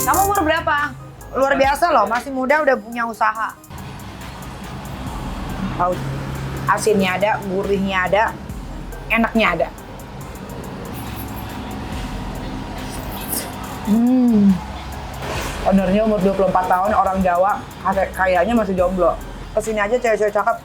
Kamu umur berapa? Luar biasa loh, masih muda udah punya usaha. Tahu, asinnya ada, gurihnya ada, enaknya ada. Ownernya umur 24 tahun, orang Jawa, kayaknya masih jomblo. Kesini aja cewek-cewek cakep.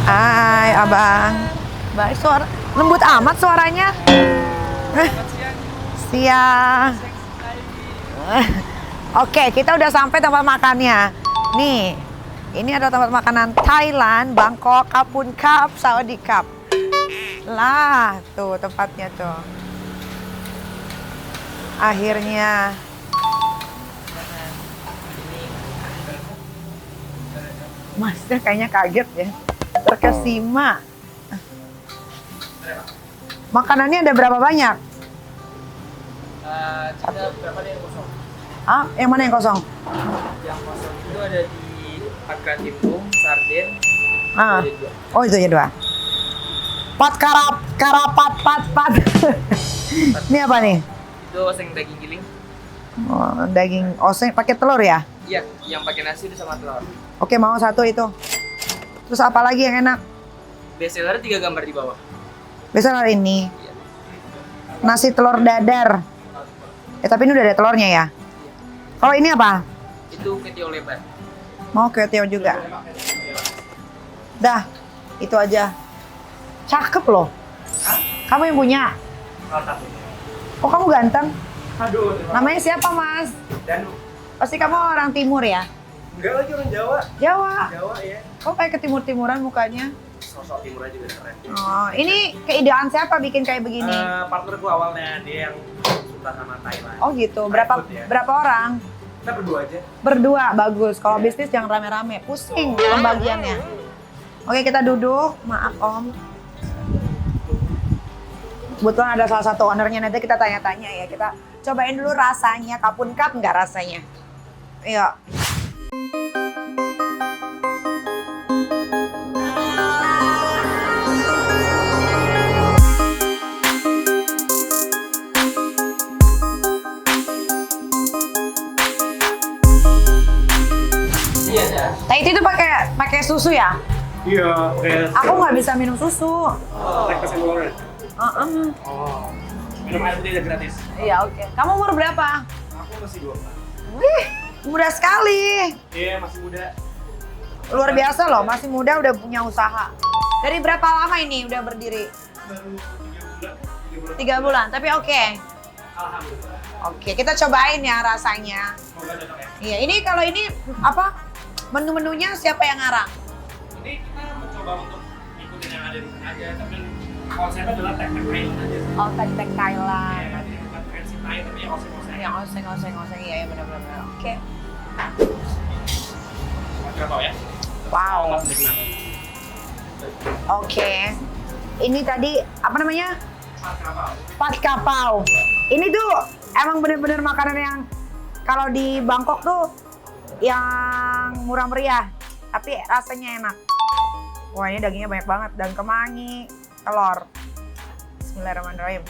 Hai abang, baik suara lembut amat suaranya. Siang. Oke, kita udah sampai tempat makannya. Nih, ini ada tempat makanan Thailand, Bangkok, Kapun Cup, Sawadee Cup. Lah, tuh tempatnya tuh. Akhirnya. Masnya kayaknya kaget ya. Terkesima. Makanannya ada berapa banyak? Ada berapa nih yang kosong? Ah, yang mana yang kosong? Yang kosong itu ada di Pakran Timbung, Sarden. Ah. Ada dua. Oh, itu aja dua. Karapat. Ini apa nih? Itu oseng daging giling. Oh, daging oseng pakai telur ya? Iya, yang pakai nasi itu sama telur. Oke, mau satu itu. Terus apa lagi yang enak? Bestseller 3 gambar di bawah. Biasa ini. Iya. Nasi telur dadar. Tapi ini udah ada telurnya ya? Kalau ini apa? Itu ketio lebar. Mau keteo juga. Dah, itu aja. Cakep loh. Kamu yang punya? Salah satu. Oh, kamu ganteng. Aduh. Namanya siapa, Mas? Danu. Pasti kamu orang timur ya? Enggak lagi orang Jawa. Jawa. Jawa ya. Kok kayak ke timur-timuran mukanya? Sosok timur aja udah keren. Oh, ini keidean siapa bikin kayak begini? Partnerku awalnya dia yang suka sama Thailand. Oh gitu. Berapa Ikut ya. berapa orang? Kita berdua aja. Berdua, bagus. Kalau bisnis jangan rame-rame, pusing pembagiannya. Oke, kita duduk. Maaf, Om. Kebetulan ada salah satu ownernya, nanti kita tanya-tanya ya. Kita cobain dulu rasanya. Kapun Cup nggak rasanya? Iya. Iya, dah. Teh itu pakai susu ya? Iya, oke. Aku nggak bisa minum susu. Breakfast and water. Oh. Minum air putih udah gratis. Iya, oke. Kamu umur berapa? Aku masih 20. Wih, muda sekali. Iya, masih muda. Luar biasa loh, masih muda udah punya usaha. Dari berapa lama ini udah berdiri? Baru 3 bulan. 3 bulan, tapi oke. Alhamdulillah. Oke, kita cobain ya rasanya. Semoga cocok ya. Iya, ini kalau ini apa? Menu-menunya siapa yang ngarang? Ini kita mencoba untuk ikutin yang ada di sana aja, tapi konsepnya adalah teknik Thailand aja. Oh, tek-tek Thailand. Iya, jadi bukan versi Thai, tapi yang oseng-oseng. Yang oseng-oseng, iya ya benar-benar. Oke. Kita tahu ya. Wow. Mas menikmati. Oke. Ini tadi apa namanya? Mas kapal. Pat kapau. Ini tuh emang bener-bener makanan yang kalau di Bangkok tuh yang murah meriah, tapi rasanya enak. Wah, ini dagingnya banyak banget, dan kemangi, telur. Bismillahirrahmanirrahim.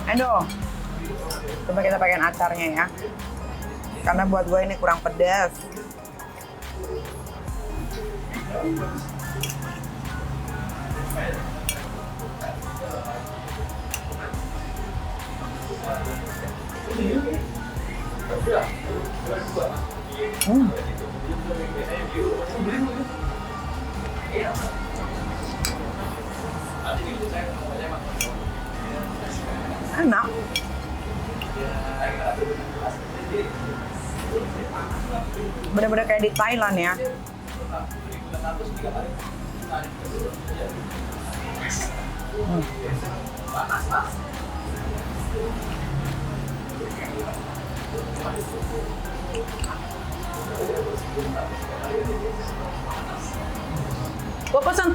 Aduh, coba kita pakai acarnya ya, karena buat gue ini kurang pedas. Enak. Bener-bener kayak di Thailand ya. Gue pesen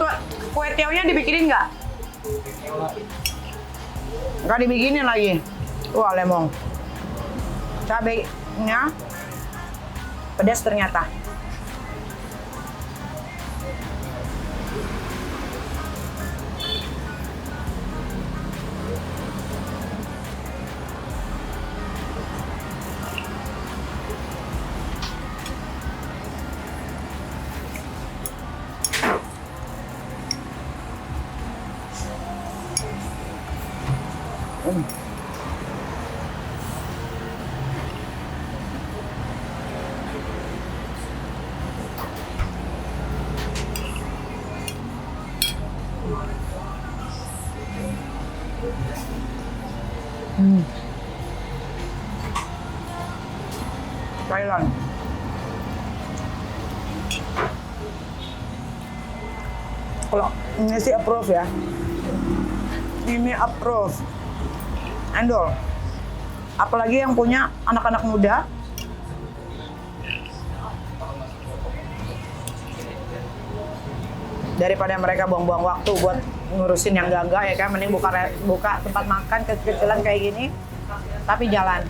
kue tiaonya dibikinin nggak? Nggak dibikinin lagi. Wah, lemong. Cabenya pedas ternyata. Thailand. Kalau ini sih approve ya. Ini approve. Endol. Apalagi yang punya anak-anak muda. Daripada mereka buang-buang waktu buat ngurusin yang enggak ya kan, mending buka tempat makan kecil-kecilan kayak gini tapi jalan.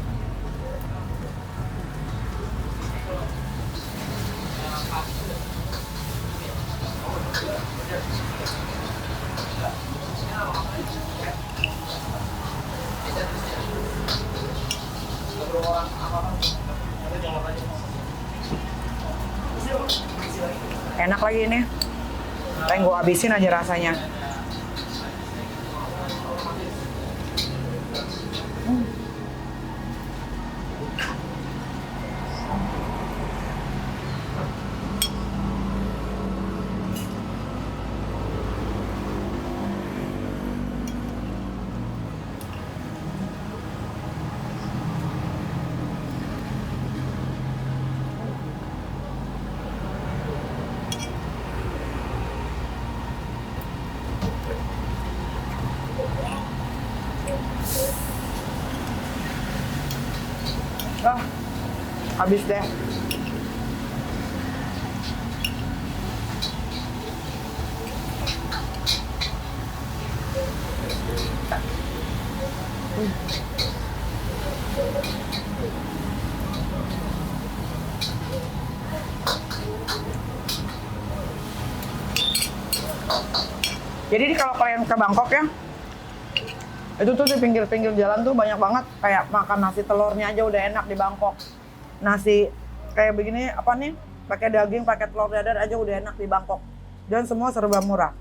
Enak lagi ini. Pengen gue habisin aja rasanya. Habis deh. Jadi kalau kalian ke Bangkok ya, itu tuh di pinggir-pinggir jalan tuh banyak banget kayak makan nasi telurnya aja udah enak di Bangkok. Nasi kayak begini apa nih? Pakai daging, pakai telur dadar aja udah enak di Bangkok. Dan semua serba murah.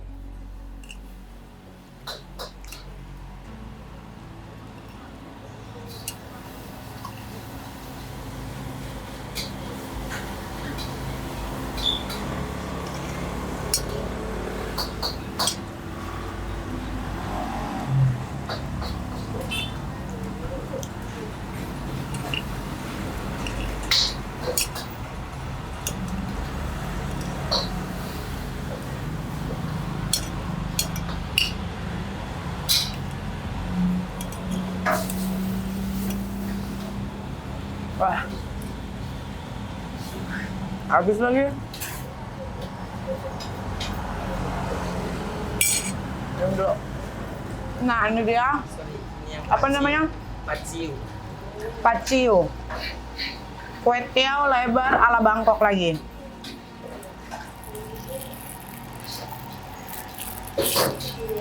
Wah, habis lagi. Yang dulu. Nah ini dia. Apa namanya? Paciu. Paciu. Kue tiaw lebar ala Bangkok lagi.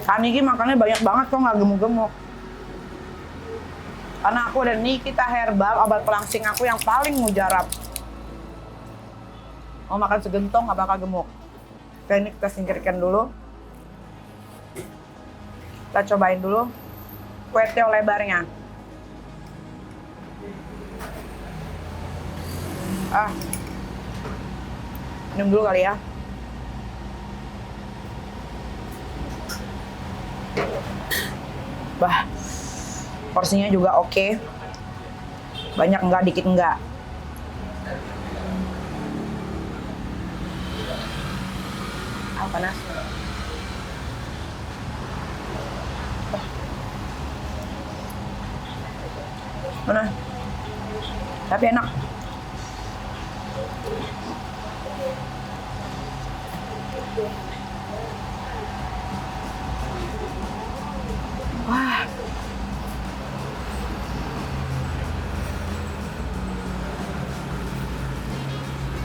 Kaniki makannya banyak banget kok nggak gemuk-gemuk. Karena aku ada Nikita Herbal, obat pelangsing aku yang paling mujarab. Mau makan segentong nggak bakal gemuk. Oke, ini kita singkirkan dulu. Kita cobain dulu kue tiaw lebarnya. Minum dulu kali ya. Bah, porsinya juga oke. Banyak enggak, dikit enggak. Ah, panas. Mana? Tapi enak. Wah.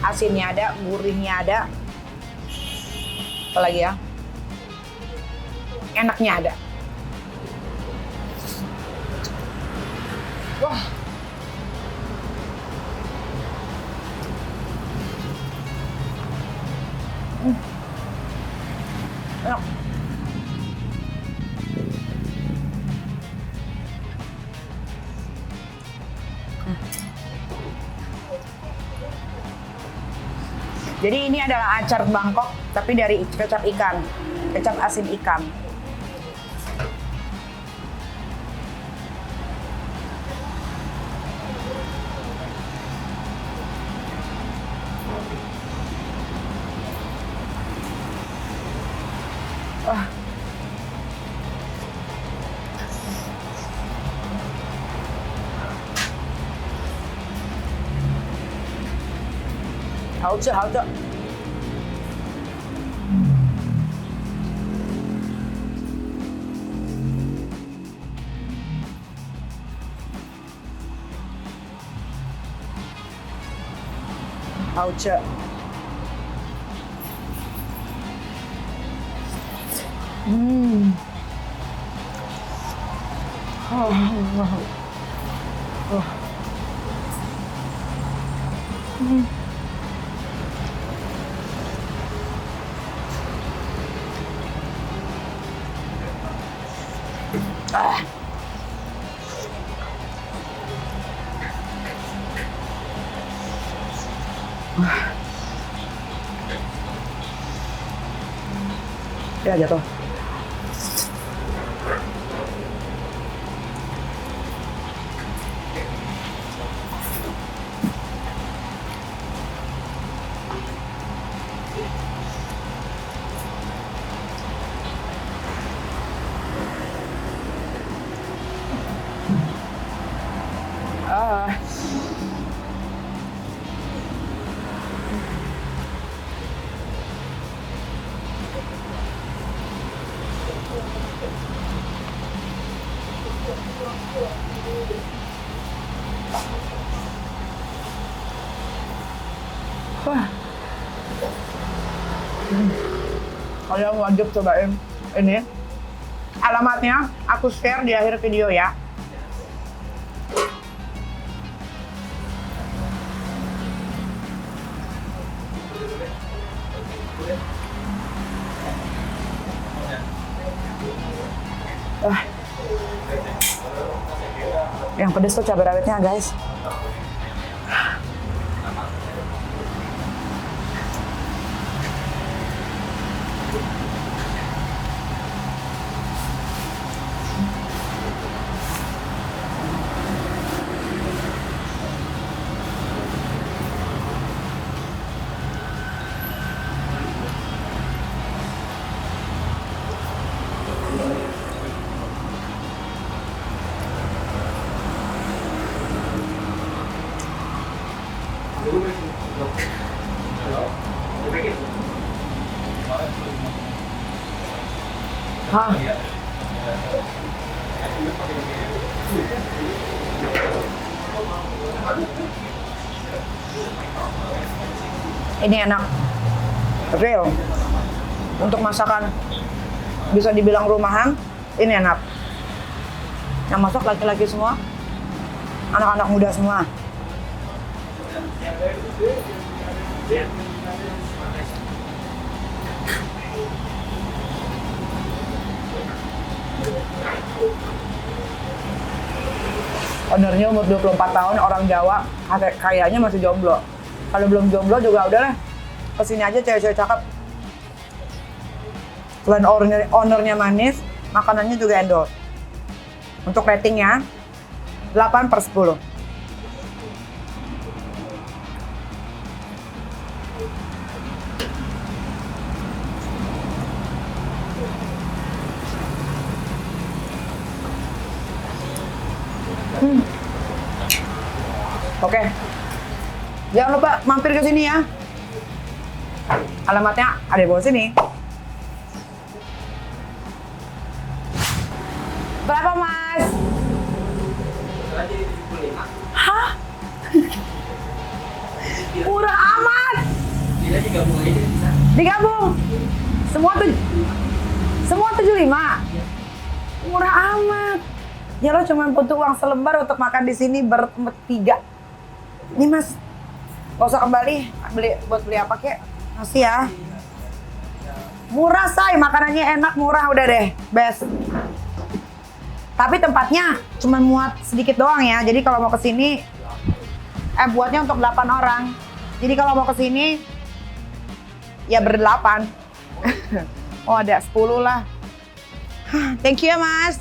Asinnya ada, gurihnya ada. Apa lagi ya? Enaknya ada. Wah. Enak. Jadi ini adalah acar Bangkok, tapi dari kecap ikan, kecap asin ikan. Wah. 好吃好吃。好吃。嗯。嗯。 Ah. Ya jatuh. Wah. Kalian wajib cobain ini. Alamatnya aku share di akhir video ya. Yang pedes tuh cabai rawitnya guys. Hah? Ini enak, real. Untuk masakan bisa dibilang rumahan, ini enak. Yang masak laki-laki semua, anak-anak muda semua. Ownernya umur 24 tahun, orang Jawa, kayaknya masih jomblo. Kalau belum jomblo juga udahlah, kesini aja cewek-cewek cakep. Selain ownernya manis, makanannya juga endol. Untuk ratingnya, 8/10. Oke. Jangan lupa mampir ke sini ya. Alamatnya ada di bawah sini. Berapa, Mas? Aja 75. Hah? Murah amat. Bila digabung aja bisa. Digabung. Semua 75. Murah amat. Ya lo cuma butuh uang selembar untuk makan di sini bertiga. Nih Mas, gak usah kembali buat beli apa kek. Masih ya. Murah say, makanannya enak, murah, udah deh, best. Tapi tempatnya cuma muat sedikit doang ya. Jadi kalau mau kesini, buatnya untuk 8 orang. Jadi kalau mau kesini, ya ber-8. Oh ada 10 lah. Thank you ya Mas.